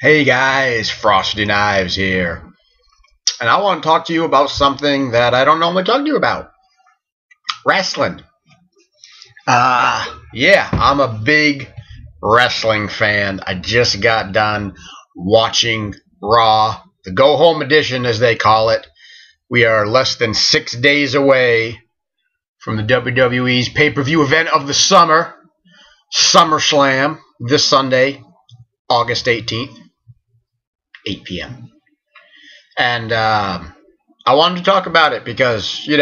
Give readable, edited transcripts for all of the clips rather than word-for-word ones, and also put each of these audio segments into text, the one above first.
Hey guys, Frosty Knives here. And I want to talk to you about something that I don't normally talk to you about. Wrestling. Yeah, I'm a big wrestling fan. I just got done watching Raw, the go-home edition as they call it. We are less than 6 days away from the WWE's pay-per-view event of the summer, Summerslam, this Sunday, August 18th. 8 p.m. And I wanted to talk about it because, this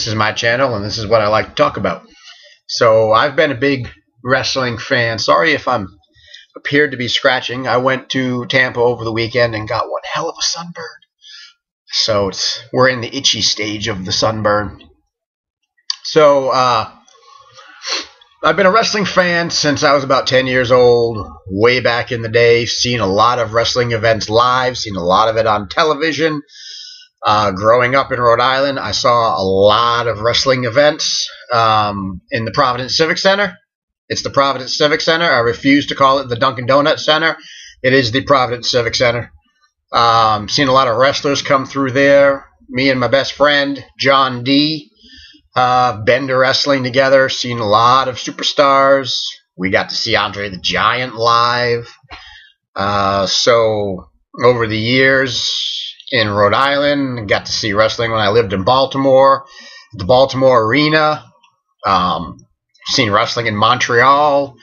is my channel and this is what I like to talk about. So I've been a big wrestling fan. Sorry if I'm appeared to be scratching. I went to Tampa over the weekend and got one hell of a sunburn. So we're in the itchy stage of the sunburn. So I've been a wrestling fan since I was about 10 years old, way back in the day. Seen a lot of wrestling events live, seen a lot of it on television. Growing up in Rhode Island, I saw a lot of wrestling events in the Providence Civic Center. It's the Providence Civic Center. I refuse to call it the Dunkin' Donuts Center. It is the Providence Civic Center. Seen a lot of wrestlers come through there. Me and my best friend, John D., been to wrestling together, seen a lot of superstars. We got to see Andre the Giant live. So over the years in Rhode Island, got to see wrestling when I lived in Baltimore, the Baltimore Arena. Seen wrestling in Montreal.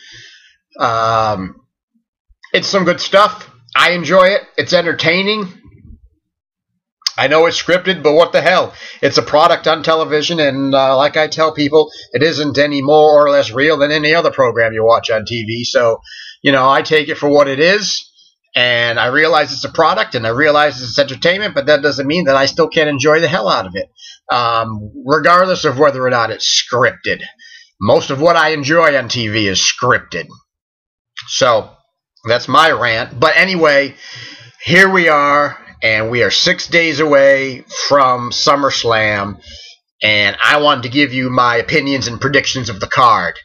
It's some good stuff. I enjoy it. It's entertaining. I know it's scripted, but what the hell? It's a product on television, and like I tell people, it isn't any more or less real than any other program you watch on TV. So, I take it for what it is, and I realize it's a product, and I realize it's entertainment, but that doesn't mean that I still can't enjoy the hell out of it, regardless of whether or not it's scripted. Most of what I enjoy on TV is scripted. So, that's my rant. But anyway, here we are. And we are 6 days away from SummerSlam, and I wanted to give you my opinions and predictions of the card,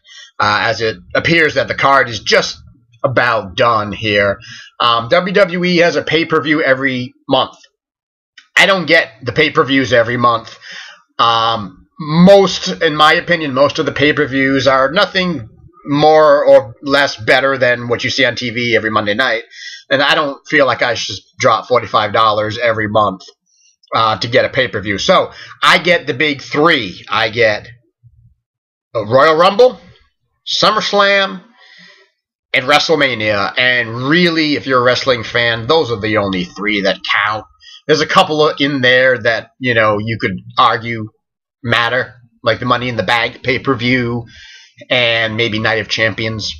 as it appears that the card is just about done here. WWE has a pay-per-view every month. I don't get the pay-per-views every month. In my opinion, most of the pay-per-views are nothing more or less better than what you see on TV every Monday night. And I don't feel like I should drop $45 every month to get a pay-per-view. So I get the big three. I get a Royal Rumble, SummerSlam, and WrestleMania. And really, if you're a wrestling fan, those are the only three that count. There's a couple in there that, you could argue matter, like the Money in the Bank pay-per-view and maybe Night of Champions.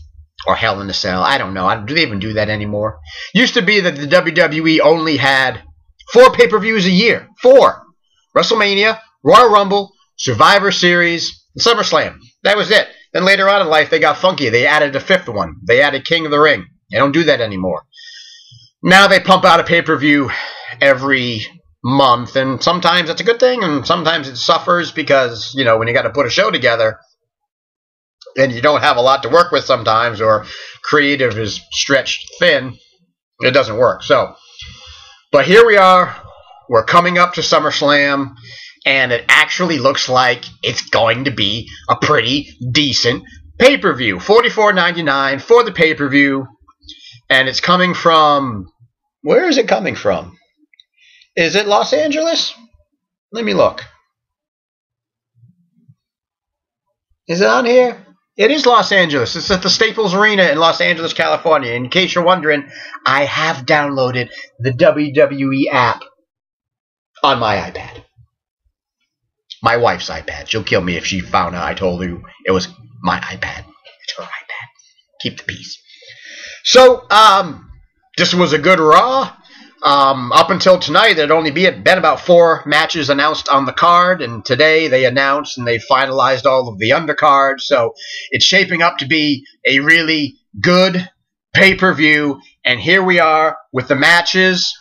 Or Hell in a Cell. I don't know. Do they even do that anymore? Used to be that the WWE only had 4 pay-per-views a year. 4. WrestleMania, Royal Rumble, Survivor Series, and SummerSlam. That was it. Then later on in life, they got funky. They added a 5th one. They added King of the Ring. They don't do that anymore. Now they pump out a pay-per-view every month. And sometimes it's a good thing, and sometimes it suffers because, when you got to put a show together, and you don't have a lot to work with sometimes, or creative is stretched thin, it doesn't work. So, but here we are. We're coming up to SummerSlam, and it actually looks like it's going to be a pretty decent pay-per-view. $44.99 for the pay-per-view, and it's coming from, where is it coming from? Is it Los Angeles? Let me look. Is it on here? It is Los Angeles. It's at the Staples Arena in Los Angeles, California. In case you're wondering, I have downloaded the WWE app on my iPad. My wife's iPad. She'll kill me if she found out I told you it was my iPad. It's her iPad. Keep the peace. So, this was a good Raw. Up until tonight, there'd only been about 4 matches announced on the card, and today they announced and they finalized all of the undercards, so it's shaping up to be a really good pay-per-view, and here we are with the matches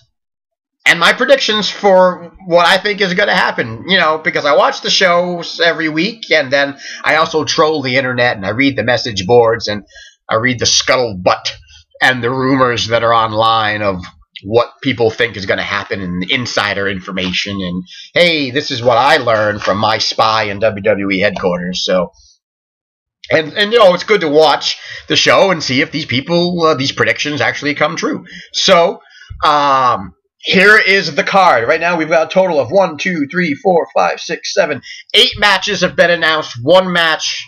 and my predictions for what I think is going to happen, because I watch the shows every week, and then I also troll the internet, and I read the message boards, and I read the scuttlebutt and the rumors that are online of what people think is going to happen and insider information. And, hey, this is what I learned from my spy in WWE headquarters. So, and it's good to watch the show and see if these people, these predictions actually come true. So, here is the card. Right now, we've got a total of 1, 2, 3, 4, 5, 6, 7, 8 matches have been announced. One match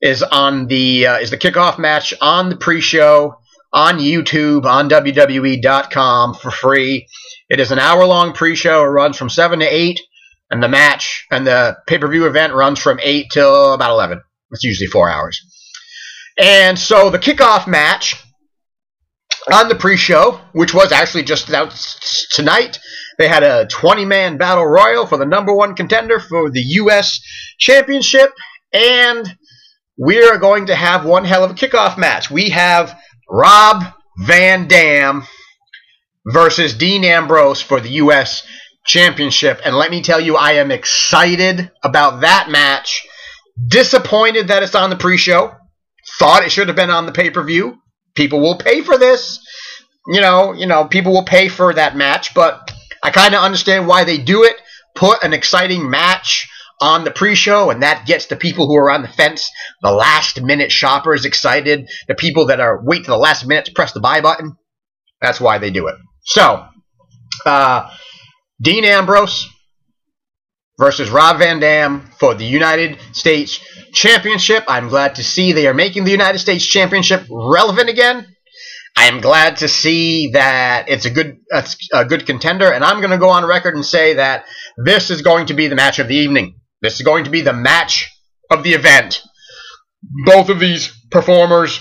is on the kickoff match on the pre-show on YouTube on WWE.com for free. It is an hour-long pre-show. It runs from 7 to 8, and the match and the pay-per-view event runs from 8 till about 11. It's usually 4 hours. And so the kickoff match on the pre-show, which was actually just announced tonight, they had a 20-man battle royal for the #1 contender for the U.S. Championship, and we are going to have one hell of a kickoff match. We have Rob Van Dam versus Dean Ambrose for the U.S. Championship, and let me tell you, I am excited about that match. Disappointed that it's on the pre-show. Thought it should have been on the pay-per-view. People will pay for this. People will pay for that match, but I kind of understand why they do it. Put an exciting match on the pre-show, and that gets the people who are on the fence, the last-minute shoppers, excited. The people that are wait to the last minute to press the buy button. That's why they do it. So, Dean Ambrose versus Rob Van Dam for the United States Championship. I'm glad to see they are making the United States Championship relevant again. I am glad to see that it's a good contender, and I'm going to go on record and say that this is going to be the match of the evening. This is going to be the match of the event. Both of these performers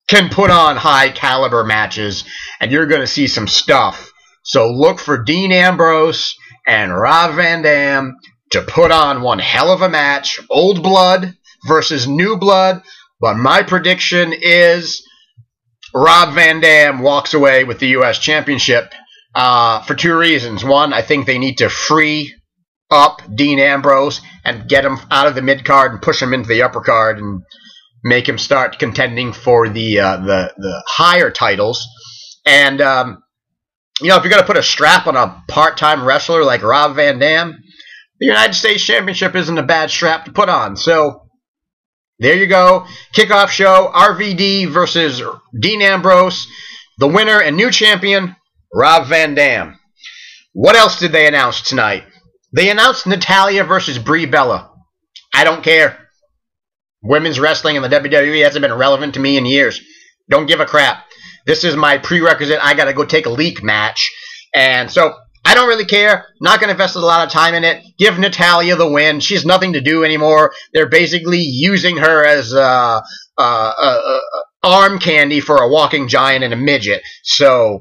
can put on high-caliber matches, and you're going to see some stuff. So look for Dean Ambrose and Rob Van Dam to put on one hell of a match. Old blood versus new blood. But my prediction is Rob Van Dam walks away with the U.S. Championship for 2 reasons. One, I think they need to free up Dean Ambrose and get him out of the mid-card and push him into the upper card and make him start contending for the higher titles. And if you're going to put a strap on a part-time wrestler like Rob Van Dam, the United States Championship isn't a bad strap to put on. So, there you go. Kickoff show, RVD versus Dean Ambrose. The winner and new champion, Rob Van Dam. What else did they announce tonight? They announced Natalya versus Brie Bella. I don't care. Women's wrestling in the WWE hasn't been relevant to me in years. Don't give a crap. This is my prerequisite. I got to go take a leak match. And so, I don't really care. Not going to invest a lot of time in it. Give Natalya the win. She has nothing to do anymore. They're basically using her as arm candy for a walking giant and a midget. So,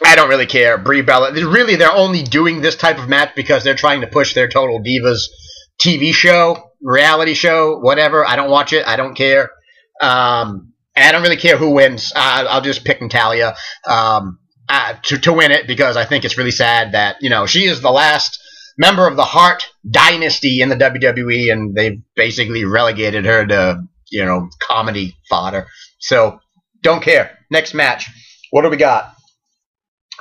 I don't really care. Brie Bella. Really, they're only doing this type of match because they're trying to push their Total Divas TV show, reality show, whatever. I don't watch it. I don't care. I don't really care who wins. I'll just pick Natalya to win it because I think it's really sad that, she is the last member of the Hart dynasty in the WWE, and they've basically relegated her to, comedy fodder. So, don't care. Next match. What do we got?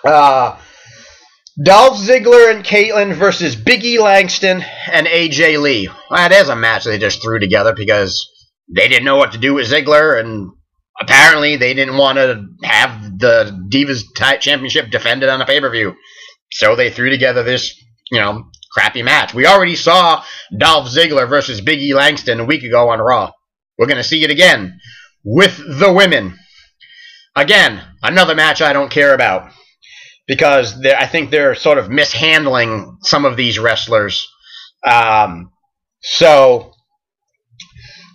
Dolph Ziggler and Caitlyn versus Big E Langston and AJ Lee. Well, that is a match they just threw together because they didn't know what to do with Ziggler, and apparently they didn't want to have the Divas Championship defended on a pay-per-view. So they threw together this, crappy match. We already saw Dolph Ziggler versus Big E Langston a week ago on Raw. We're going to see it again with the women. Again, another match I don't care about because I think they're sort of mishandling some of these wrestlers. But,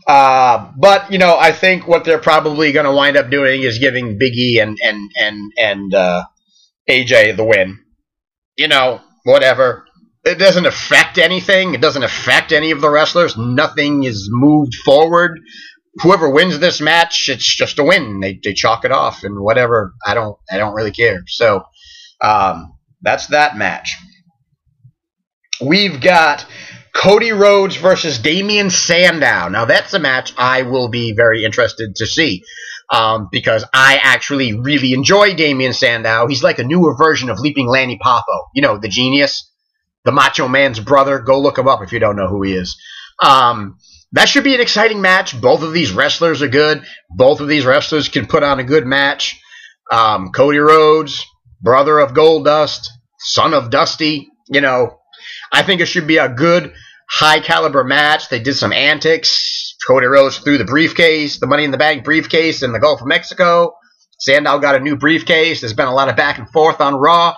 I think what they're probably going to wind up doing is giving Big E and AJ the win. Whatever. It doesn't affect anything. It doesn't affect any of the wrestlers. Nothing is moved forward. Whoever wins this match, it's just a win. They chalk it off and whatever. I don't really care. So, that's that match. We've got Cody Rhodes versus Damian Sandow. Now, that's a match I will be very interested to see. because I actually really enjoy Damian Sandow. He's like a newer version of Leaping Lanny Poffo. You know, the genius, the Macho Man's brother. Go look him up if you don't know who he is. That should be an exciting match. Both of these wrestlers are good. Both of these wrestlers can put on a good match. Cody Rhodes, brother of Goldust, son of Dusty. You know, I think it should be a good, high-caliber match. They did some antics. Cody Rhodes threw the briefcase, the Money in the Bank briefcase in the Gulf of Mexico. Sandow got a new briefcase. There's been a lot of back and forth on Raw.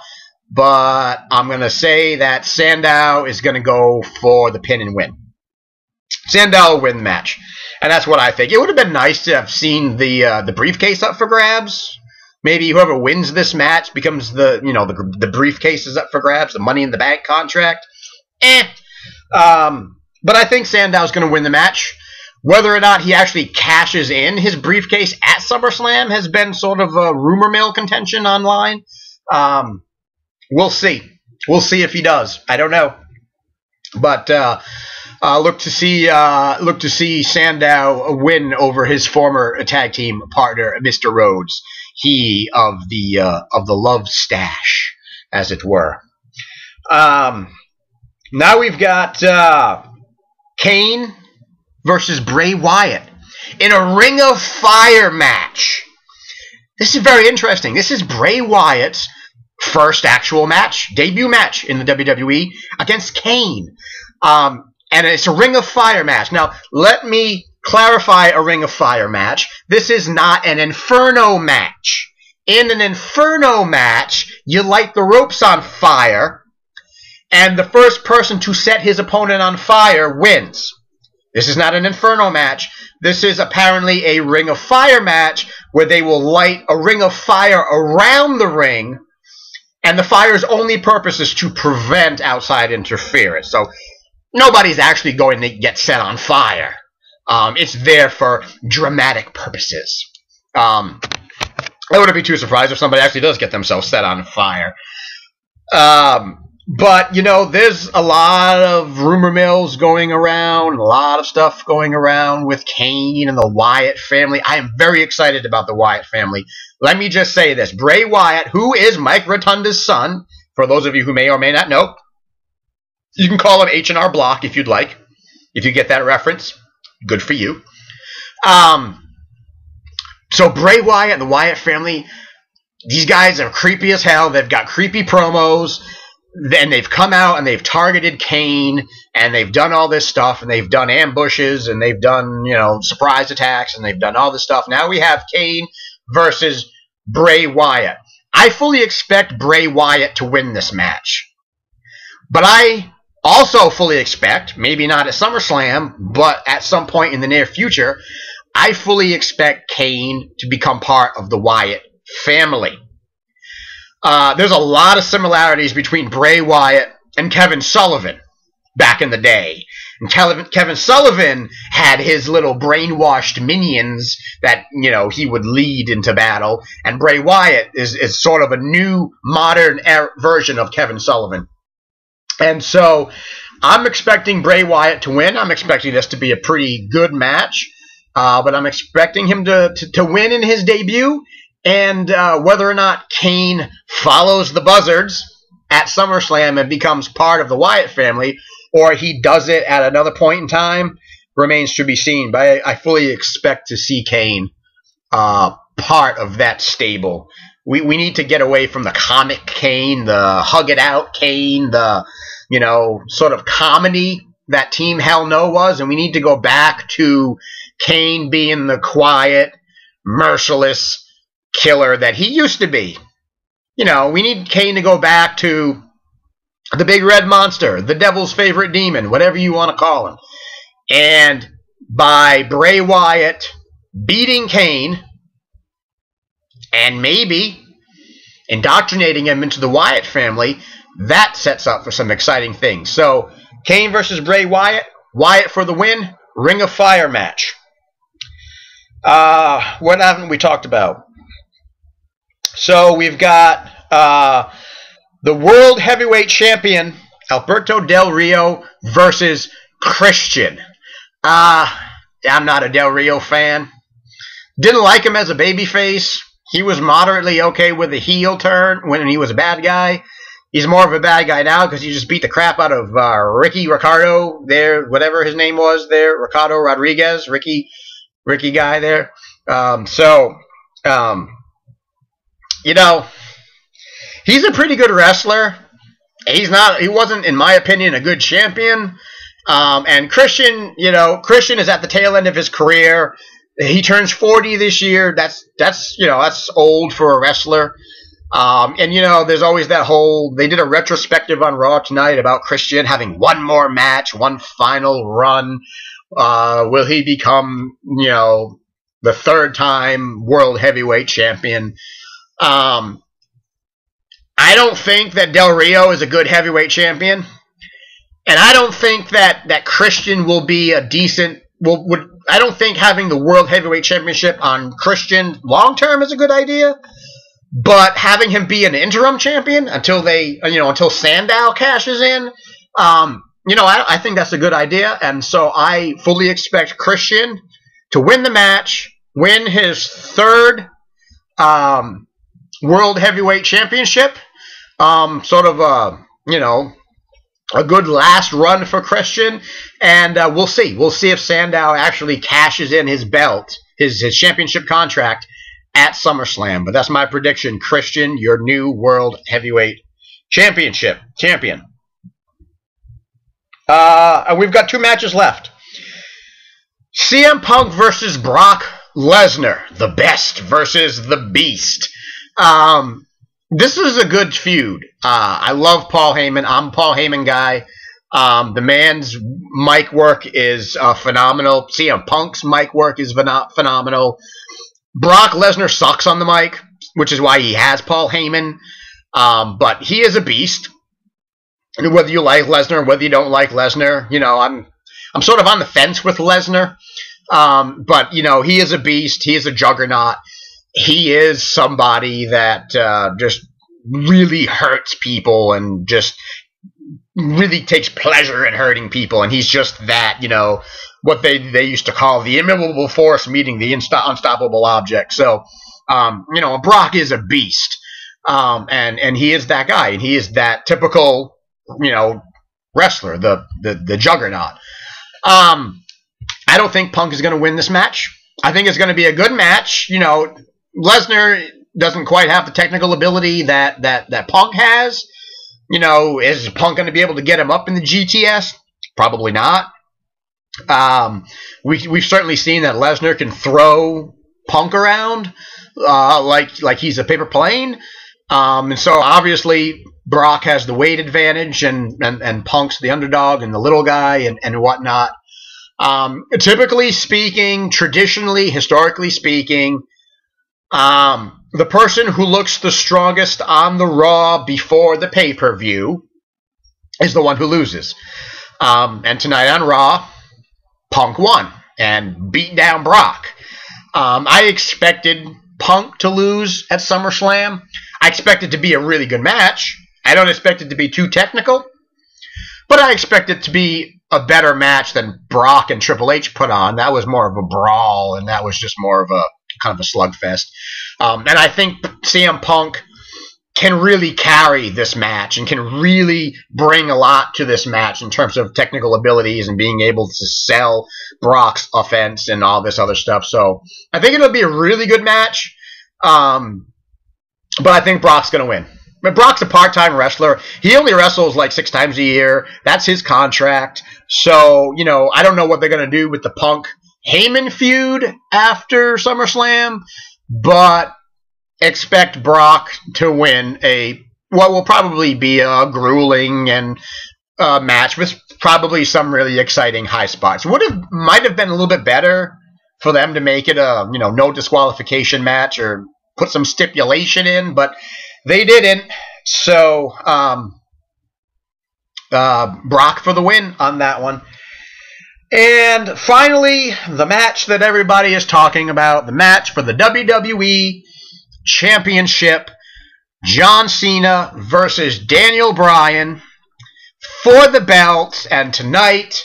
But I'm going to say that Sandow is going to go for the pin and win. Sandow will win the match. And that's what I think. It would have been nice to have seen the briefcase up for grabs. Maybe whoever wins this match becomes the briefcase is up for grabs, the Money in the Bank contract. But I think Sandow's going to win the match. Whether or not he actually cashes in his briefcase at SummerSlam has been sort of a rumor mill contention online. We'll see. We'll see if he does. I don't know. But look to see Sandow win over his former tag team partner, Mr. Rhodes. He of the love stash, as it were. Now we've got Kane versus Bray Wyatt in a Ring of Fire match. This is very interesting. This is Bray Wyatt's first actual match, debut match in the WWE against Kane. And it's a Ring of Fire match. Now, let me clarify a Ring of Fire match. This is not an Inferno match. In an Inferno match, you light the ropes on fire, and the first person to set his opponent on fire wins. This is not an Inferno match. This is apparently a Ring of Fire match where they will light a ring of fire around the ring, and the fire's only purpose is to prevent outside interference. So nobody's actually going to get set on fire. It's there for dramatic purposes. I wouldn't be too surprised if somebody actually does get themselves set on fire. But, you know, there's a lot of rumor mills going around, a lot of stuff going around with Kane and the Wyatt family. I am very excited about the Wyatt family. Let me just say this. Bray Wyatt, who is Mike Rotunda's son, for those of you who may or may not know, you can call him H&R Block if you'd like, if you get that reference. Good for you. So Bray Wyatt and the Wyatt family, these guys are creepy as hell. They've got creepy promos. Then they've come out and they've targeted Kane, and they've done all this stuff, and they've done ambushes, and they've done, you know, surprise attacks, and they've done all this stuff. Now we have Kane versus Bray Wyatt. I fully expect Bray Wyatt to win this match. But I also fully expect, maybe not at SummerSlam, but at some point in the near future, I fully expect Kane to become part of the Wyatt family. There's a lot of similarities between Bray Wyatt and Kevin Sullivan back in the day. And Kevin Sullivan had his little brainwashed minions that, you know, he would lead into battle. And Bray Wyatt is sort of a new, modern version of Kevin Sullivan. And so I'm expecting Bray Wyatt to win. I'm expecting this to be a pretty good match. But I'm expecting him to win in his debut. And whether or not Kane follows the Buzzards at SummerSlam and becomes part of the Wyatt family, or he does it at another point in time, remains to be seen. But I fully expect to see Kane part of that stable. We need to get away from the comic Kane, the hug it out Kane, the, you know, sort of comedy that Team Hell No was, and we need to go back to Kane being the quiet, merciless killer that he used to be. You know, we need Kane to go back to the big red monster, the devil's favorite demon, whatever you want to call him. And by Bray Wyatt beating Kane and maybe indoctrinating him into the Wyatt family, that sets up for some exciting things. So, Kane versus Bray Wyatt, Wyatt for the win, Ring of Fire match. What haven't we talked about? So we've got the World Heavyweight Champion, Alberto Del Rio, versus Christian. I'm not a Del Rio fan. Didn't like him as a babyface. He was moderately okay with the heel turn when he was a bad guy. He's more of a bad guy now because he just beat the crap out of Ricardo there, whatever his name was there, Ricardo Rodriguez, Ricky guy there. You know, he's a pretty good wrestler. He wasn't, in my opinion, a good champion. And Christian, Christian is at the tail end of his career. He turns 40 this year. That's old for a wrestler. There's always that they did a retrospective on Raw tonight about Christian having one more match, one final run. Will he become, the third time world heavyweight champion? I don't think that Del Rio is a good heavyweight champion. And I don't think that Christian will be a decent, I don't think having the World Heavyweight Championship on Christian long-term is a good idea. But having him be an interim champion until until Sandow cashes in, I think that's a good idea. And so I fully expect Christian to win the match, win his third World Heavyweight Championship. A good last run for Christian. And we'll see. We'll see if Sandow actually cashes in his belt, his championship contract at SummerSlam. But that's my prediction. Christian, your new World Heavyweight champion. And we've got 2 matches left. CM Punk versus Brock Lesnar. The Best versus the Beast. This is a good feud. I love Paul Heyman. I'm a Paul Heyman guy. The man's mic work is phenomenal. CM Punk's mic work is phenomenal. Brock Lesnar sucks on the mic, which is why he has Paul Heyman. But he is a beast. And whether you like Lesnar, whether you don't like Lesnar, I'm sort of on the fence with Lesnar. But he is a beast. He is a juggernaut. He is somebody that just really hurts people and just really takes pleasure in hurting people. And he's just that, what they used to call the immovable force meeting the unstoppable object. So, Brock is a beast. And he is that guy. And he is that typical, wrestler, the juggernaut. I don't think Punk is going to win this match. I think it's going to be a good match. Lesnar doesn't quite have the technical ability that Punk has. Is Punk going to be able to get him up in the GTS? Probably not. We've certainly seen that Lesnar can throw Punk around like he's a paper plane. And so obviously Brock has the weight advantage and Punk's the underdog and the little guy and whatnot. Typically speaking, traditionally, historically speaking, the person who looks the strongest on the Raw before the pay-per-view is the one who loses. And tonight on Raw, Punk won and beat down Brock. I expected Punk to lose at SummerSlam. I expect it to be a really good match. I don't expect it to be too technical, but I expect it to be a better match than Brock and Triple H put on. That was more of a brawl, and that was just more of a kind of a slugfest. And I think CM Punk can really carry this match and can really bring a lot to this match in terms of technical abilities and being able to sell Brock's offense and all this other stuff. So I think it'll be a really good match. But I think Brock's going to win. But Brock's a part-time wrestler. He only wrestles like 6 times a year. That's his contract. So, I don't know what they're going to do with the Punk-Heyman feud after SummerSlam, but expect Brock to win what will probably be a grueling and match with probably some really exciting high spots. Might have been a little bit better for them to make it a no disqualification match or put some stipulation in, but they didn't. So Brock for the win on that one. And finally, the match that everybody is talking about, the match for the WWE Championship, John Cena versus Daniel Bryan for the belt. And tonight,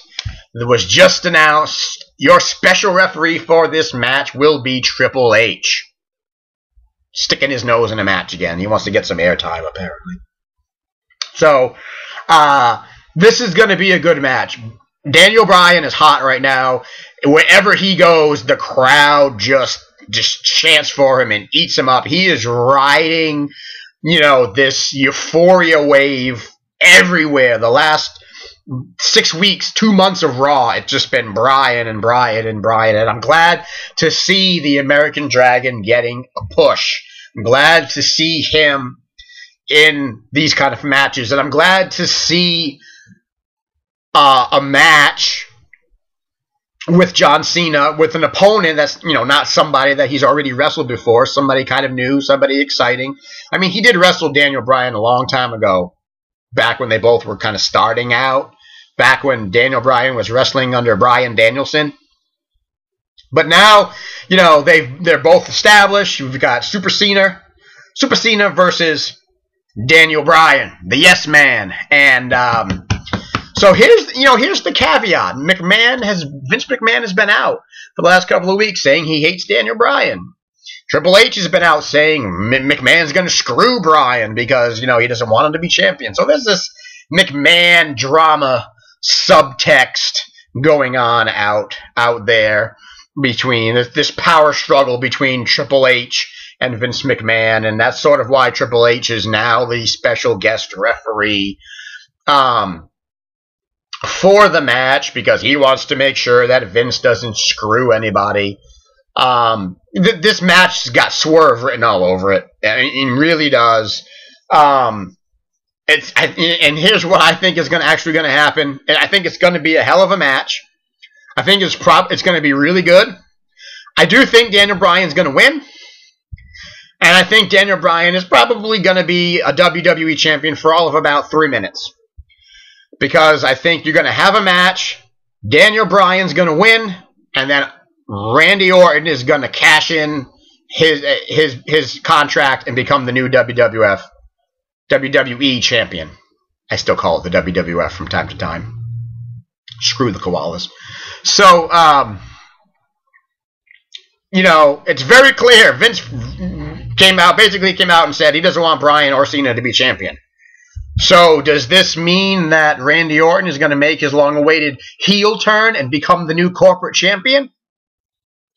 it was just announced your special referee for this match will be Triple H. Sticking his nose in a match again. He wants to get some airtime, apparently. So, this is going to be a good match. Daniel Bryan is hot right now. Wherever he goes, the crowd just chants for him and eats him up. He is riding, this euphoria wave everywhere. The last 6 weeks, 2 months of Raw, it's just been Bryan and Bryan and Bryan. And I'm glad to see the American Dragon getting a push. I'm glad to see him in these kind of matches. And I'm glad to see a match with John Cena with an opponent that's, not somebody that he's already wrestled before, somebody kind of new, somebody exciting. I mean, he did wrestle Daniel Bryan a long time ago, back when they both were kind of starting out, back when Daniel Bryan was wrestling under Bryan Danielson. But now, they're both established. You've got Super Cena versus Daniel Bryan, the Yes Man. And so here's the caveat. Vince McMahon has been out for the last couple of weeks saying he hates Daniel Bryan. Triple H has been out saying McMahon's going to screw Bryan because, he doesn't want him to be champion. So there's this McMahon drama subtext going on out there between this power struggle between Triple H and Vince McMahon, and that's sort of why Triple H is now the special guest referee for the match, because he wants to make sure that Vince doesn't screw anybody. This match has got swerve written all over it. It really does. And here's what I think is actually going to happen. And I think it's going to be a hell of a match. I think it's going to be really good. I do think Daniel Bryan's going to win. And I think Daniel Bryan is probably going to be a WWE champion for all of about 3 minutes. Because I think you're going to have a match, Daniel Bryan's going to win, and then Randy Orton is going to cash in his contract and become the new WWE champion. I still call it the WWF from time to time. Screw the koalas. So, it's very clear. Vince came out and said he doesn't want Bryan or Cena to be champion. So does this mean that Randy Orton is going to make his long-awaited heel turn and become the new corporate champion?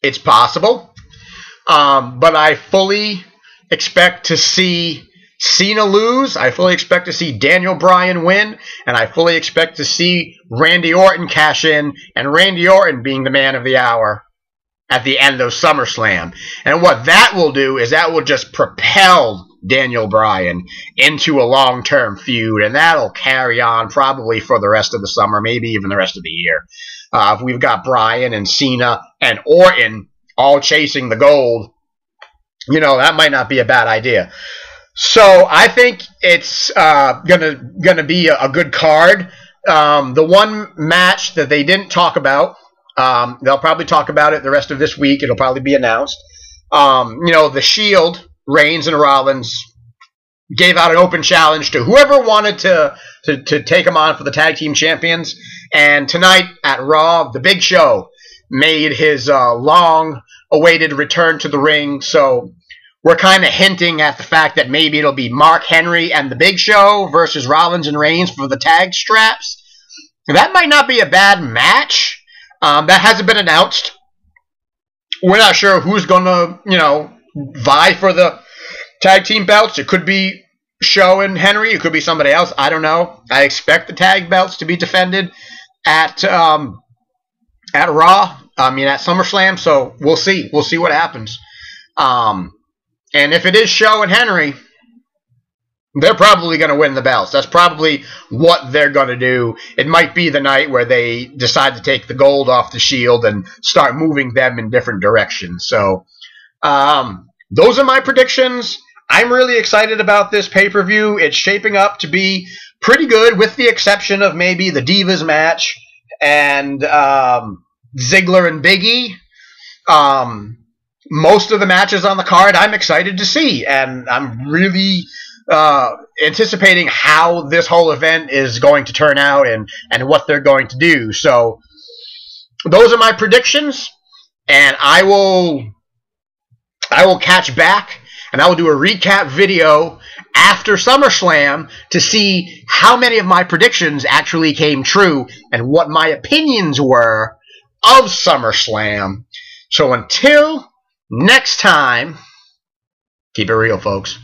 It's possible. But I fully expect to see Cena lose. I fully expect to see Daniel Bryan win. And I fully expect to see Randy Orton cash in, and Randy Orton being the man of the hour at the end of SummerSlam. And what that will do is that will just propel Daniel Bryan into a long-term feud, and that'll carry on probably for the rest of the summer, maybe even the rest of the year. If we've got Bryan and Cena and Orton all chasing the gold, that might not be a bad idea. So I think it's gonna be a good card. The one match that they didn't talk about, they'll probably talk about it the rest of this week. It'll probably be announced. The Shield, Reigns and Rollins, gave out an open challenge to whoever wanted to take them on for the tag team champions. And tonight at Raw, the Big Show made his long-awaited return to the ring. So we're kind of hinting at the fact that maybe it'll be Mark Henry and the Big Show versus Rollins and Reigns for the tag straps. That might not be a bad match. That hasn't been announced. We're not sure who's going to, vie for the tag team belts. It could be Show and Henry. It could be somebody else. I don't know. I expect the tag belts to be defended at Raw. At SummerSlam. So we'll see. We'll see what happens. And if it is Show and Henry, they're probably going to win the belts. That's probably what they're going to do. It might be the night where they decide to take the gold off the Shield and start moving them in different directions. So those are my predictions. I'm really excited about this pay-per-view. It's shaping up to be pretty good, with the exception of maybe the Divas match and Ziggler and Big E. Most of the matches on the card I'm excited to see, and I'm really anticipating how this whole event is going to turn out and what they're going to do. So those are my predictions, and I will catch back, and I will do a recap video after SummerSlam to see how many of my predictions actually came true and what my opinions were of SummerSlam. So until next time, keep it real, folks.